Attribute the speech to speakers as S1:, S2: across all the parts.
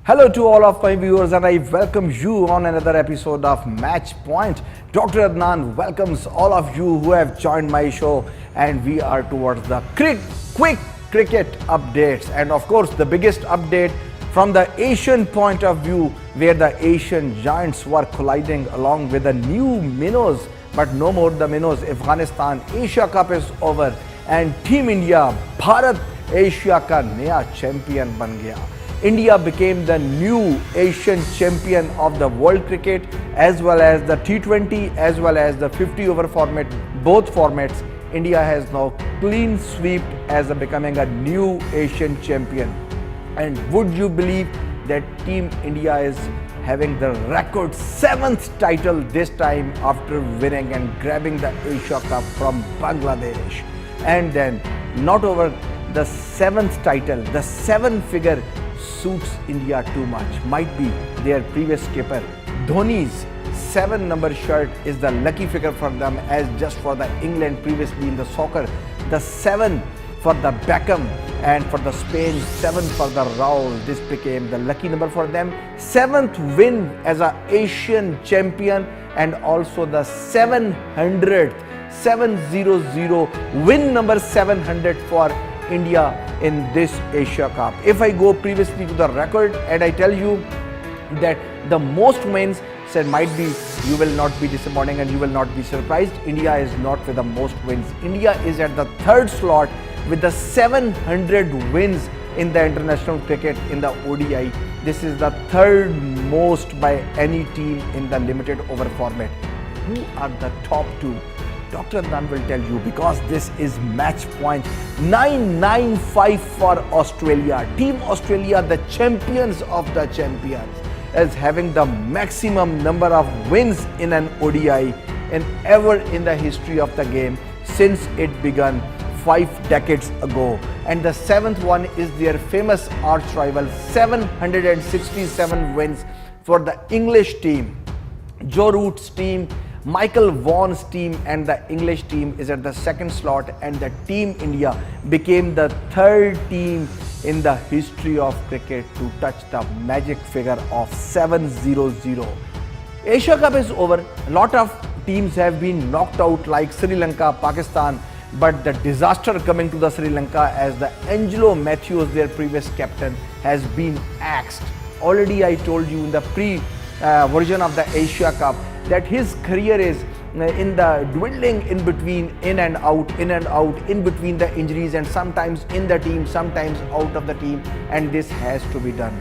S1: Hello to all of my viewers and I welcome you on another episode of Match Point. Dr. Adnan welcomes all of you who have joined my show, and we are towards the quick cricket updates, and of course the biggest update from the Asian point of view, where the Asian giants were colliding along with the new minnows, but no more the minnows. Afghanistan Asia Cup is over and Team India Bharat Asia का नया champion बन गया. India became the new Asian champion of the world cricket, as well as the T20 as well as the 50 over format. Both formats India has now clean swept as becoming a new Asian champion. And would you believe that Team India is having the record 7th title this time after winning and grabbing the Asia Cup from Bangladesh. And then not over the 7th title, the 7-figure suits India too much. Might be their previous skipper Dhoni's 7 number shirt is the lucky figure for them, as just for the England previously in the soccer, the 7 for the Beckham, and for the Spain 7 for the Raul. This became the lucky number for them. 7th win as a Asian champion, and also the 700th 700 win number 700 for India in this Asia Cup. If I go previously to the record and I tell you that the most wins, said might be you will not be disappointing and you will not be surprised. India is not with the most wins. India is at the 3rd slot with the 700 wins in the international cricket in the ODI. This is the 3rd most by any team in the limited over format. Who are the top 2? Dr. Adnan will tell you, because this is match point 995 for Australia. Team Australia, the champions of the champions, is having the maximum number of wins in an ODI in ever in the history of the game since it began 5 decades ago. And the 7th one is their famous arch rival, 767 wins for the English team. Joe Root's team, Michael Vaughan's team, and the English team is at the 2nd slot, and the Team India became the 3rd team in the history of cricket to touch the magic figure of 700. Asia Cup is over. A lot of teams have been knocked out like Sri Lanka, Pakistan, but the disaster coming to the Sri Lanka as the Angelo Matthews, their previous captain, has been axed. Already I told you in the version of the Asia Cup that his career is in the dwindling in between, in and out, in between the injuries, and sometimes in the team, sometimes out of the team, and this has to be done.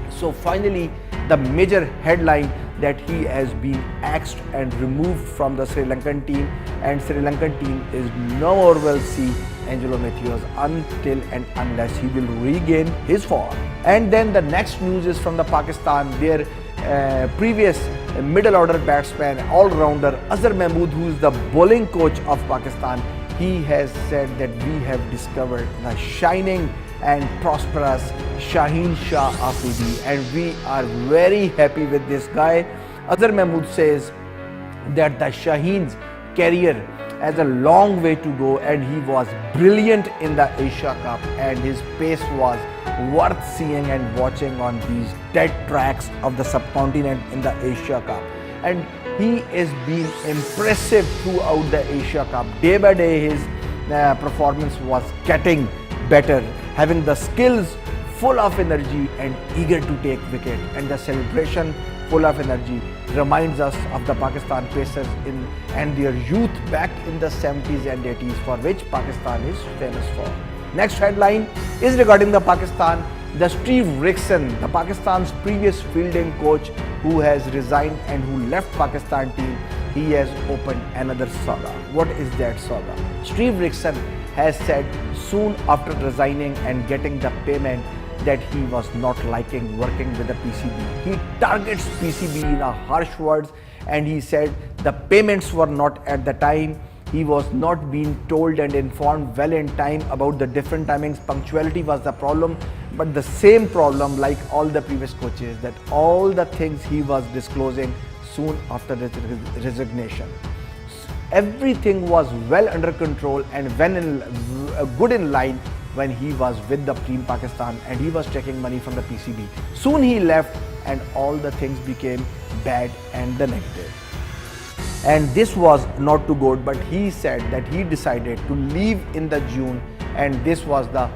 S1: So finally the major headline that he has been axed and removed from the Sri Lankan team, and Sri Lankan team is no more will see Angelo Matthews until and unless he will regain his form. And then the next news is from the Pakistan. Their previous middle order batsman, all-rounder Azhar Mahmood, who is the bowling coach of Pakistan, he has said that we have discovered the shining and prosperous Shaheen Shah Afridi, and we are very happy with this guy. Azhar Mahmood says that the Shaheen's career has a long way to go, and he was brilliant in the Asia Cup, and his pace was worth seeing and watching on these dead tracks of the subcontinent in the Asia Cup. And he is being impressive throughout the Asia Cup. Day by day his performance was getting better, having the skills, full of energy and eager to take wicket, and the celebration full of energy reminds us of the Pakistan Pacers and their youth back in the 70s and 80s, for which Pakistan is famous for. Next headline is regarding the Pakistan. The Steve Rickson, the Pakistan's previous fielding coach, who has resigned and who left Pakistan team, he has opened another saga. What is that saga? Steve Rickson has said soon after resigning and getting the payment that he was not liking working with the PCB. He targets PCB in a harsh words, and he said the payments were not at the time. He was not being told and informed well in time about the different timings. Punctuality was the problem, but the same problem like all the previous coaches, that all the things he was disclosing soon after his resignation. Everything was well under control and when good in line when he was with the Team Pakistan and he was taking money from the PCB. Soon he left and all the things became bad and the negative. And this was not too good, but he said that he decided to leave in the June, and this was the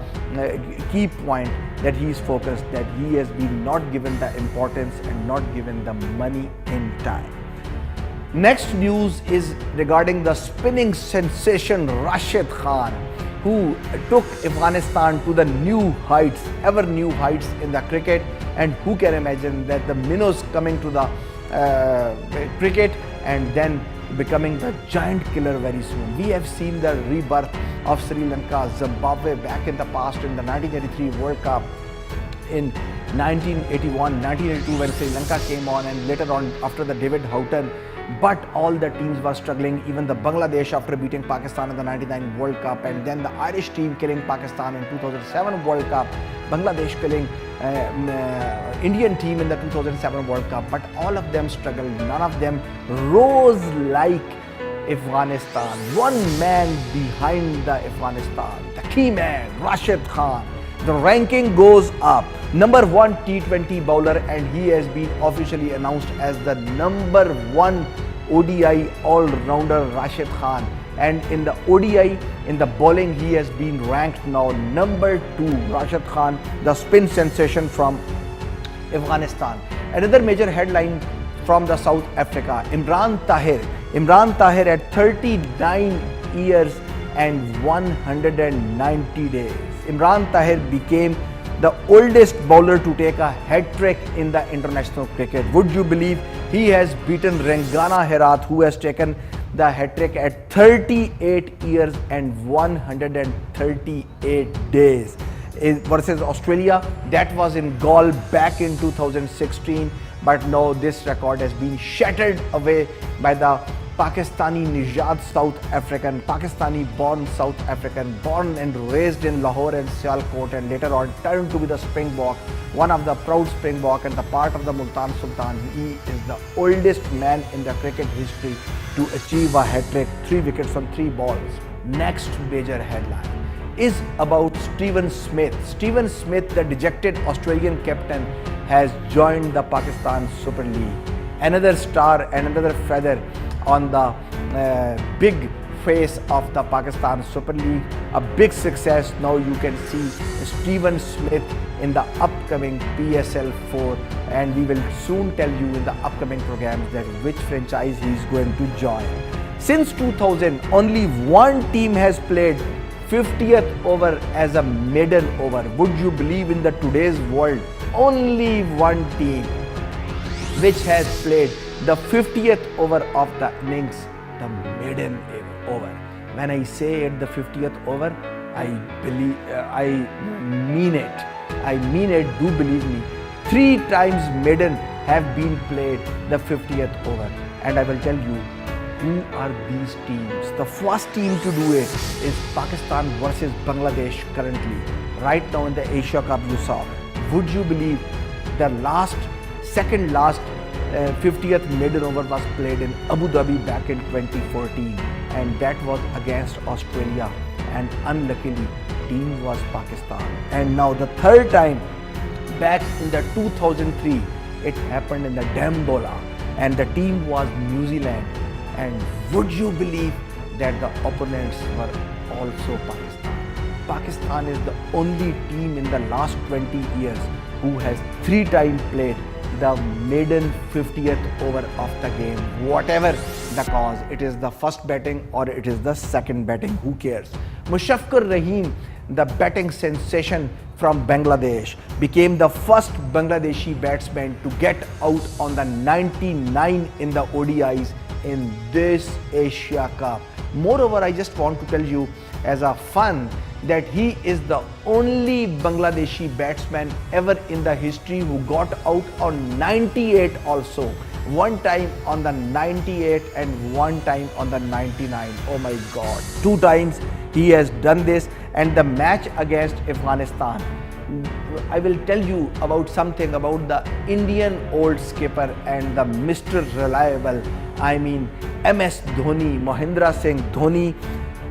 S1: key point, that he is focused, that he has been not given the importance and not given the money in time. Next news is regarding the spinning sensation Rashid Khan, who took Afghanistan to the new heights, ever new heights in the cricket. And who can imagine that the minnows coming to the cricket and then becoming the giant killer very soon. We have seen the rebirth of Sri Lanka, Zimbabwe back in the past in the 1983 World Cup, in 1981, 1982 when Sri Lanka came on, and later on after the David Houghton. But all the teams were struggling, even the Bangladesh after beating Pakistan in the 99 World Cup, and then the Irish team killing Pakistan in 2007 World Cup, Bangladesh killing Indian team in the 2007 World Cup. But all of them struggled, none of them rose like Afghanistan. One man behind the Afghanistan, the key man, Rashid Khan. The ranking goes up. Number 1 T20 bowler, and he has been officially announced as the number 1 ODI all-rounder, Rashid Khan. And in the ODI, in the bowling, he has been ranked now number 2, Rashid Khan, the spin sensation from Afghanistan. Another major headline from the South Africa, Imran Tahir at 39 years and 190 days. Imran Tahir became the oldest bowler to take a hat-trick in the international cricket. Would you believe he has beaten Rengana Herat, who has taken the hat-trick at 38 years and 138 days versus Australia. That was in Galle back in 2016, but now this record has been shattered away by the Pakistani Nijad South African, Pakistani-born South African, born and raised in Lahore and Sialkot, and later on turned to be the Springbok, one of the proud Springbok and the part of the Multan Sultan. He is the oldest man in the cricket history to achieve a hat-trick, 3 wickets on 3 balls. Next major headline is about Steven Smith. Steven Smith, the dejected Australian captain, has joined the Pakistan Super League. Another star and another feather on the big face of the Pakistan Super League. A big success. Now you can see Steven Smith in the upcoming PSL 4, and we will soon tell you in the upcoming programs that which franchise he is going to join. Since 2000, only one team has played 50th over as a maiden over. Would you believe, in the today's world, only one team which has played the 50th over of the innings, the maiden over. When I say at the 50th over, I mean it. I mean it, do believe me. 3 times maiden have been played the 50th over. And I will tell you who are these teams. The first team to do it is Pakistan versus Bangladesh currently. Right now in the Asia Cup you saw. Would you believe the second last 50th maiden over was played in Abu Dhabi back in 2014, and that was against Australia, and unluckily team was Pakistan. And now the third time back in the 2003, it happened in the Dambola, and the team was New Zealand. And would you believe that the opponents were also Pakistan? Pakistan is the only team in the last 20 years who has 3 times played the maiden 50th over of the game. Whatever the cause, it is the first batting or it is the second batting, who cares? Mushafqur Rahim, the batting sensation from Bangladesh, became the first Bangladeshi batsman to get out on the 99 in the ODIs in this Asia Cup. Moreover, I just want to tell you as a fun that he is the only Bangladeshi batsman ever in the history who got out on 98 also. 1 time on the 98 and 1 time on the 99. Oh my God. 2 times he has done this. And the match against Afghanistan, I will tell you about something about the Indian old skipper and the Mr. Reliable. I mean MS Dhoni, Mahendra Singh Dhoni,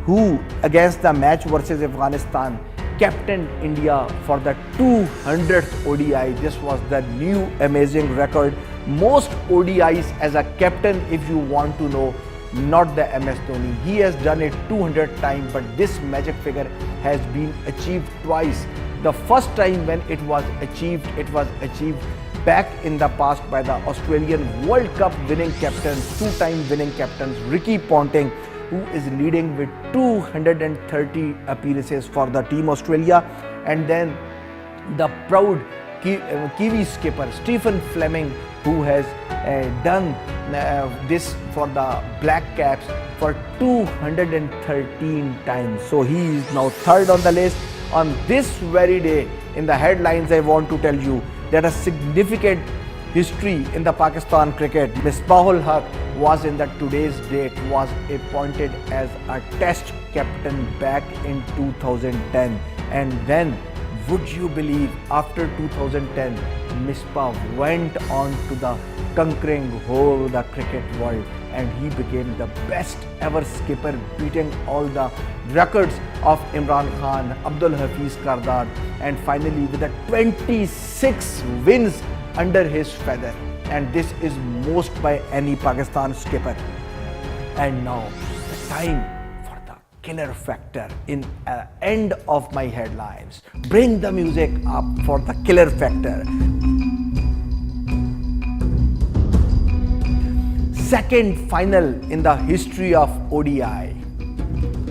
S1: who against the match versus Afghanistan, captained India for the 200th ODI. This was the new amazing record. Most ODIs as a captain, if you want to know, not the MS Dhoni. He has done it 200 times, but this magic figure has been achieved twice. The first time when it was achieved back in the past by the Australian World Cup winning captain, two-time winning captain Ricky Ponting, who is leading with 230 appearances for the team Australia. And then the proud Kiwi skipper Stephen Fleming, who has done this for the Black Caps for 213 times. So he is now third on the list. On this very day, in the headlines, I want to tell you that a significant history in the Pakistan cricket. Misbahul Haq was in the today's date was appointed as a test captain back in 2010, and then would you believe after 2010 Misbah went on to the conquering whole the cricket world, and he became the best ever skipper, beating all the records of Imran Khan, Abdul Hafiz Kardad, and finally with the 26 wins under his feather, and this is most by any Pakistan skipper. And now the time for the killer factor in end of my headlines. Bring the music up for the killer factor. Second final in the history of ODI.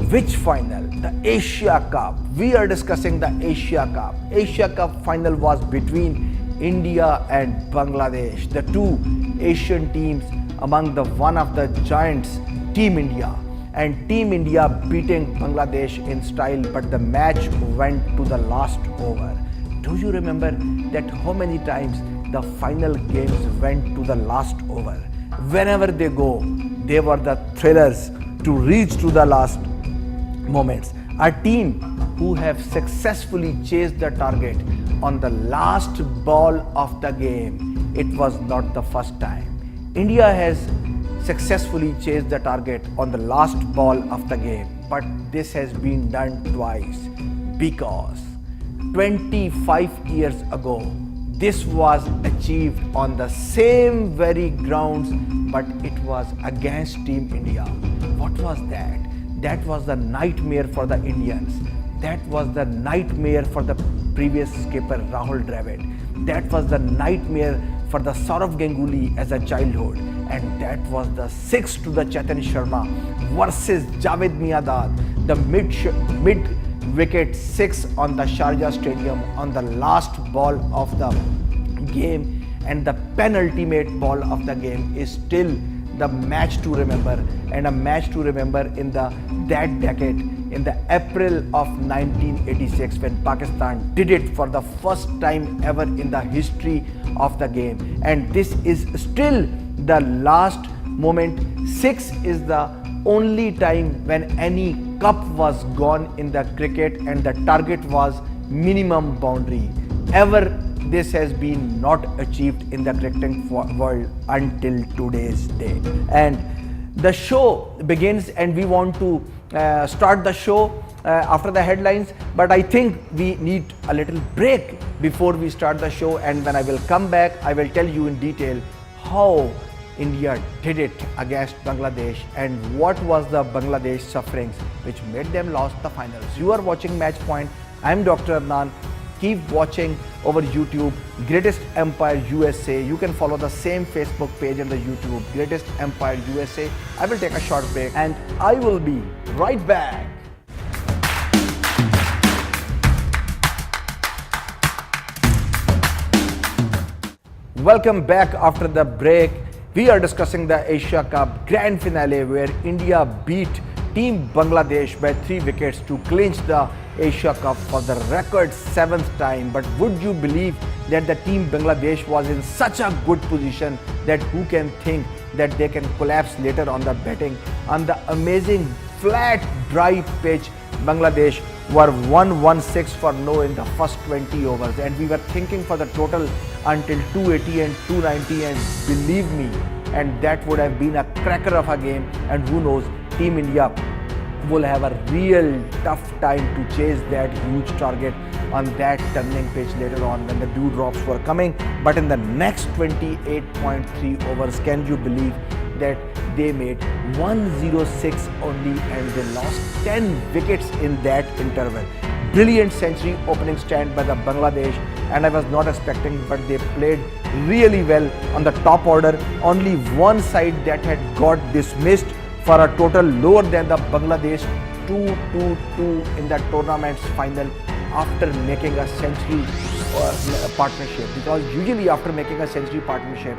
S1: Which final? The Asia Cup. We are discussing the Asia Cup. Asia Cup final was between India and Bangladesh, the two Asian teams among the one of the giants, Team India. And Team India beating Bangladesh in style, but the match went to the last over. Do you remember that how many times the final games went to the last over? Whenever they go, they were the thrillers to reach to the last moments. A team who have successfully chased the target on the last ball of the game. It was not the first time. India has successfully chased the target on the last ball of the game, but this has been done twice because 25 years ago this was achieved on the same very grounds, but it was against Team India. What was that? That was the nightmare for the Indians. That was the nightmare for the previous skipper Rahul Dravid. That was the nightmare for the Saurav Ganguly as a childhood. And that was the 6 to the Chetan Sharma versus Javed Miandad, the mid wicket 6 on the Sharjah Stadium on the last ball of the game, and the penultimate ball of the game is still the match to remember, and a match to remember in that decade, in the April of 1986, when Pakistan did it for the first time ever in the history of the game. And this is still the last moment. 6 is the only time when any cup was gone in the cricket and the target was minimum boundary. Ever this has been not achieved in the cricketing world until today's day. And the show begins, and we want to start the show after the headlines, but I think we need a little break before we start the show, and when I will come back I will tell you in detail how India did it against Bangladesh and what was the Bangladesh sufferings which made them lost the finals. You are watching Match Point. I am Dr. Adnan. Keep watching over YouTube, Greatest Empire USA. You can follow the same Facebook page and the YouTube, Greatest Empire USA. I will take a short break and I will be right back. Welcome back after the break. We are discussing the Asia Cup Grand Finale where India beat Team Bangladesh by 3 wickets to clinch the Asia Cup for the record 7th time. But would you believe that the Team Bangladesh was in such a good position that who can think that they can collapse later on the batting? On the amazing flat dry pitch, Bangladesh were 116 for no in the first 20 overs, and we were thinking for the total until 280 and 290, and believe me, and that would have been a cracker of a game. And who knows, Team India will have a real tough time to chase that huge target on that turning pitch later on when the dewdrops were coming. But in the next 28.3 overs, can you believe that they made 106 only and they lost 10 wickets in that interval. Brilliant century opening stand by the Bangladesh, and I was not expecting, but they played really well on the top order. Only one side that had got dismissed for a total lower than the Bangladesh 2-2-2 in the tournament's final after making a century partnership, because usually after making a century partnership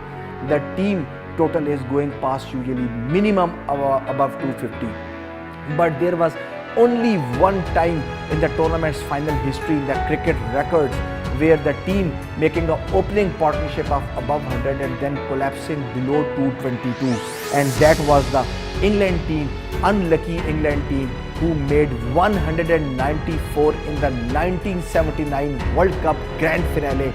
S1: the team total is going past usually minimum above 250. But there was only one time in the tournament's final history in the cricket records where the team making an opening partnership of above 100 and then collapsing below 222, and that was the England team, unlucky England team, who made 194 in the 1979 World Cup Grand Finale,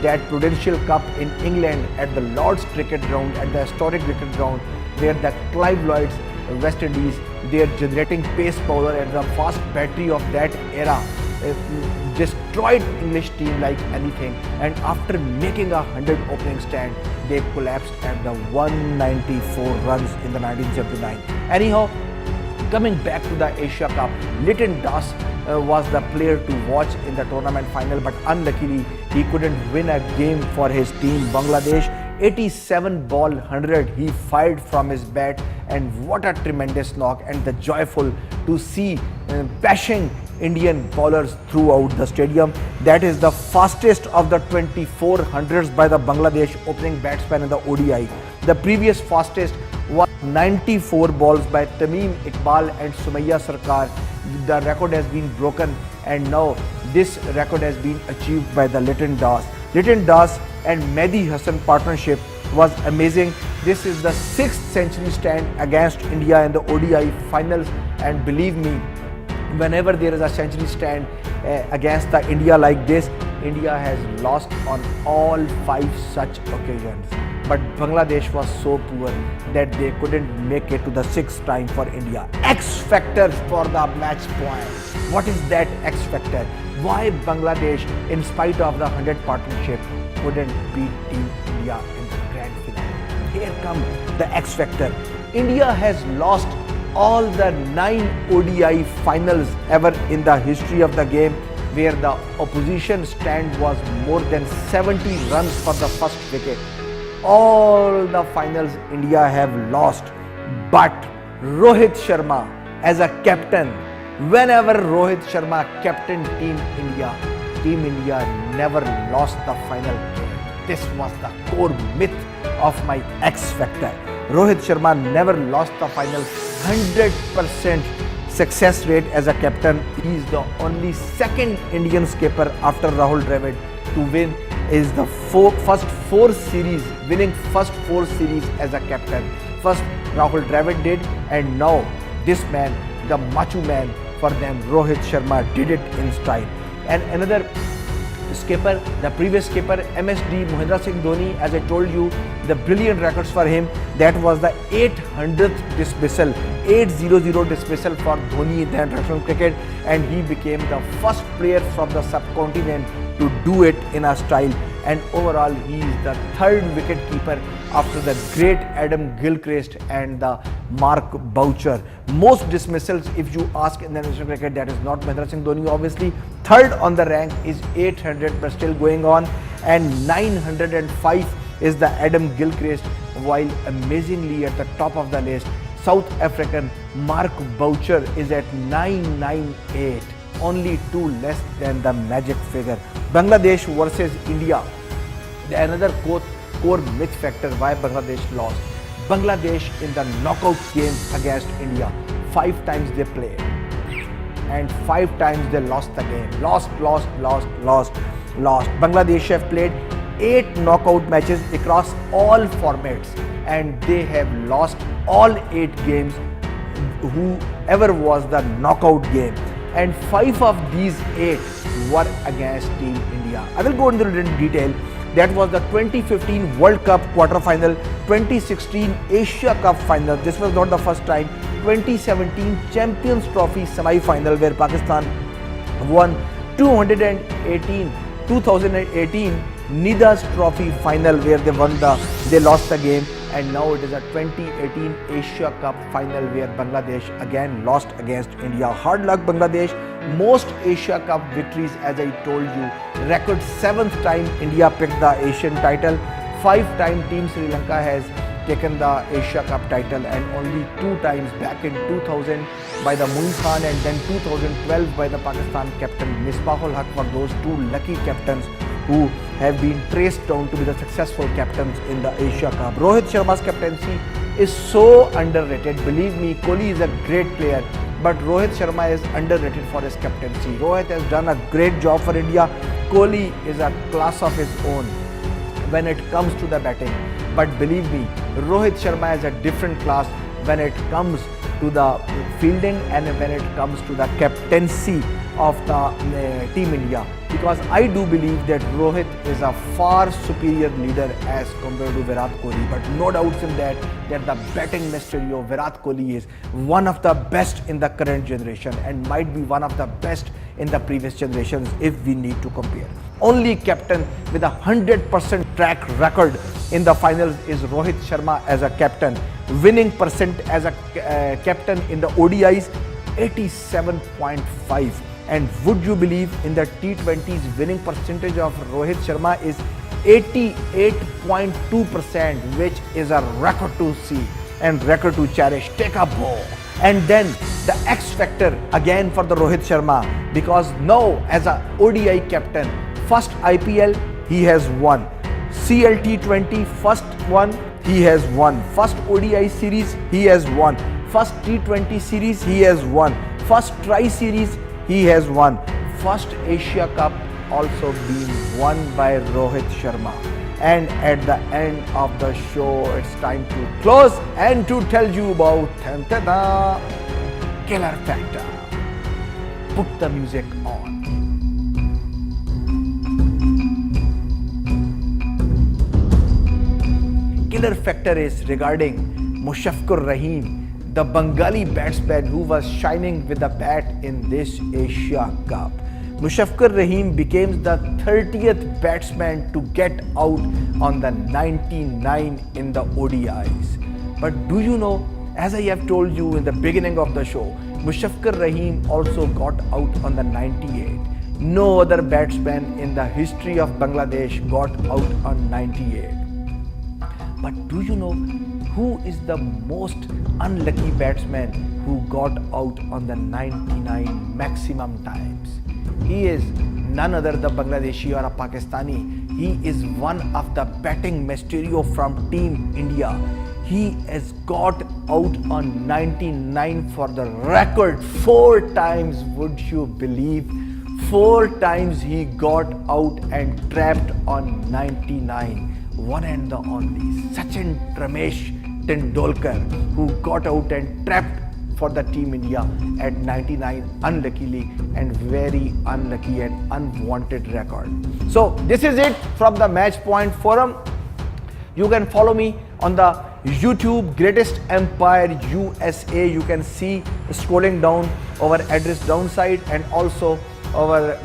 S1: that Prudential Cup in England at the Lord's Cricket Ground, at the historic cricket ground, where the Clive Lloyd's West Indies, their generating pace bowler and the fast battery of that era, destroyed English team like anything, and after making a 100 opening stand, they collapsed at the 194 runs in the 1979. Anyhow, coming back to the Asia Cup, Lytton Das was the player to watch in the tournament final, but unluckily he couldn't win a game for his team Bangladesh. 87 ball 100 he fired from his bat, and what a tremendous knock, and the joyful to see bashing Indian bowlers throughout the stadium. That is the fastest of the 24 hundreds by the Bangladesh opening batsman in the ODI. The previous fastest was 94 balls by Tamim Iqbal and Sumaya Sarkar. The record has been broken, and now this record has been achieved by the Lytton Das. Lytton Das and Mehdi Hassan partnership was amazing. This is the 6th century stand against India in the ODI finals, and believe me, whenever there is a century stand against the India like this, India has lost on all 5 such occasions. But Bangladesh was so poor that they couldn't make it to the 6th time for India. X factor for the match point. What is that X factor? Why Bangladesh, in spite of the 100 partnership, couldn't beat Team India in the grand finale? Here comes the X factor. India has lost all the 9 ODI finals ever in the history of the game, where the opposition stand was more than 70 runs for the first wicket. All the finals India have lost, but Rohit Sharma as a captain, whenever Rohit Sharma captained Team India never lost the final game. This was the core myth of my X factor. Rohit Sharma never lost the final. 100% success rate as a captain. He is the only second Indian skipper after Rahul Dravid to win is the first 4 series, winning first 4 series as a captain. First Rahul Dravid did, and now this man, the macho man for them, Rohit Sharma, did it in style. And another skipper, the previous skipper, MSD Mahendra Singh Dhoni, as I told you, the brilliant records for him, that was the 800th dismissal, 800 dismissal for Dhoni in the international cricket, and he became the first player from the subcontinent to do it in a style. And overall, he is the 3rd wicket keeper after the great Adam Gilchrist and the Mark Boucher. Most dismissals, if you ask in the national cricket, that is not Mahendra Singh Dhoni obviously. 3rd on the rank is 800, but still going on, and 905 is the Adam Gilchrist, while amazingly at the top of the list, South African Mark Boucher is at 998, only 2 less than the magic figure. Bangladesh versus India, another core myth factor why Bangladesh lost. Bangladesh in the knockout games against India, 5 times they played, and 5 times they lost the game. Lost. Bangladesh have played 8 knockout matches across all formats, and they have lost all 8 games, whoever was the knockout game, and 5 of these 8 were against Team India. I will go into detail. That was the 2015 World Cup quarter final, 2016 Asia Cup final. This was not the first time 2017 Champions Trophy semi-final where Pakistan won 2018 Nida's Trophy final where they lost the game, and now it is a 2018 Asia Cup final where Bangladesh again lost against India. Hard luck Bangladesh. Most Asia Cup victories, as I told you. Record 7th time India picked the Asian title. 5-time Team Sri Lanka has taken the Asia Cup title, and only 2 times, back in 2000 by the Moin Khan and then 2012 by the Pakistan captain Misbahul Haq, for those 2 lucky captains who have been traced down to be the successful captains in the Asia Cup. Rohit Sharma's captaincy is so underrated. Believe me, Kohli is a great player, but Rohit Sharma is underrated for his captaincy. Rohit has done a great job for India. Kohli is a class of his own when it comes to the batting. But believe me, Rohit Sharma is a different class when it comes to the fielding and when it comes to the captaincy of the Team India. Because I do believe that Rohit is a far superior leader as compared to Virat Kohli. But no doubts in that the batting mystery of Virat Kohli is one of the best in the current generation and might be one of the best in the previous generations if we need to compare. Only captain with a 100% track record in the finals is Rohit Sharma as a captain. Winning percent as a captain in the ODIs 87.5. And would you believe, in the T20s winning percentage of Rohit Sharma is 88.2%, which is a record to see and record to cherish. Take a bow. And then the X factor again for the Rohit Sharma, because now as a ODI captain, first IPL he has won, CLT20 first one he has won, first ODI series he has won, first T20 series he has won, first Tri series he has won, first Asia Cup also being won by Rohit Sharma. And at the end of the show, it's time to close and to tell you about the killer factor. Put the music on. Killer factor is regarding Mushafqur Rahim, the Bengali batsman who was shining with the bat in this Asia Cup. Mushafqur Rahim became the 30th batsman to get out on the 99 in the ODIs. But do you know, as I have told you in the beginning of the show, Mushafqur Rahim also got out on the 98. No other batsman in the history of Bangladesh got out on 98. But do you know who is the most unlucky batsman who got out on the 99 maximum times? He is none other the Bangladeshi or a Pakistani. He is one of the batting Mysterio from Team India. He has got out on 99 for the record 4 times. Would you believe? 4 times he got out and trapped on 99. One and the only Sachin Ramesh Tendulkar, who got out and trapped for the Team India at 99, unluckily, and very unlucky and unwanted record. So this is it from the Match Point Forum. You can follow me on the YouTube Greatest Empire USA. You can see scrolling down our address downside, and also our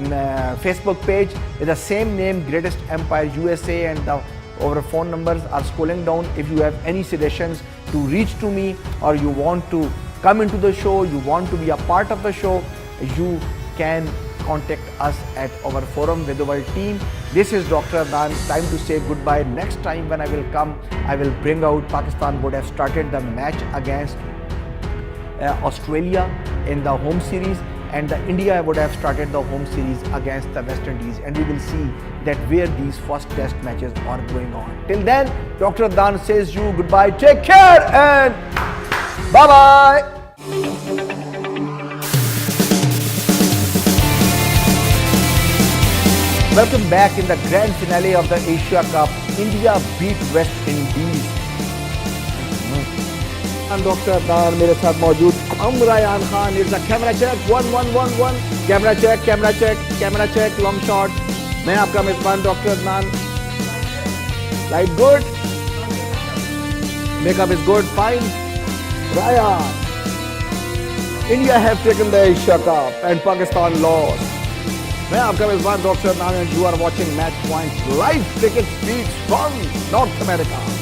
S1: Facebook page with the same name, Greatest Empire USA, and our phone numbers are scrolling down. If you have any suggestions to reach to me, or you want to come into the show, you want to be a part of the show, you can contact us at our forum with our team. This is Dr. Adnan. Time to say goodbye. Next time when I will come, I will bring out Pakistan would have started the match against Australia in the home series, and the India would have started the home series against the West Indies, and we will see that where these first test matches are going on. Till then, Dr. Adnan says you goodbye. Take care and bye-bye. Welcome back. In the grand finale of the Asia Cup, India beat West Indies. I'm Dr. Adnan, मेरे साथ मौजूद Amrayan Khan. It's a camera check. 1-1-1-1. Camera check, camera check, camera check. Long shot. मैं आपका मेजबान Dr. Adnan. Light good. Makeup is good. Fine. Raya. India have taken the Asia Cup and Pakistan lost. मैं आपका मेजबान doctor Narayan, you are watching Match Point live cricket feeds from North America.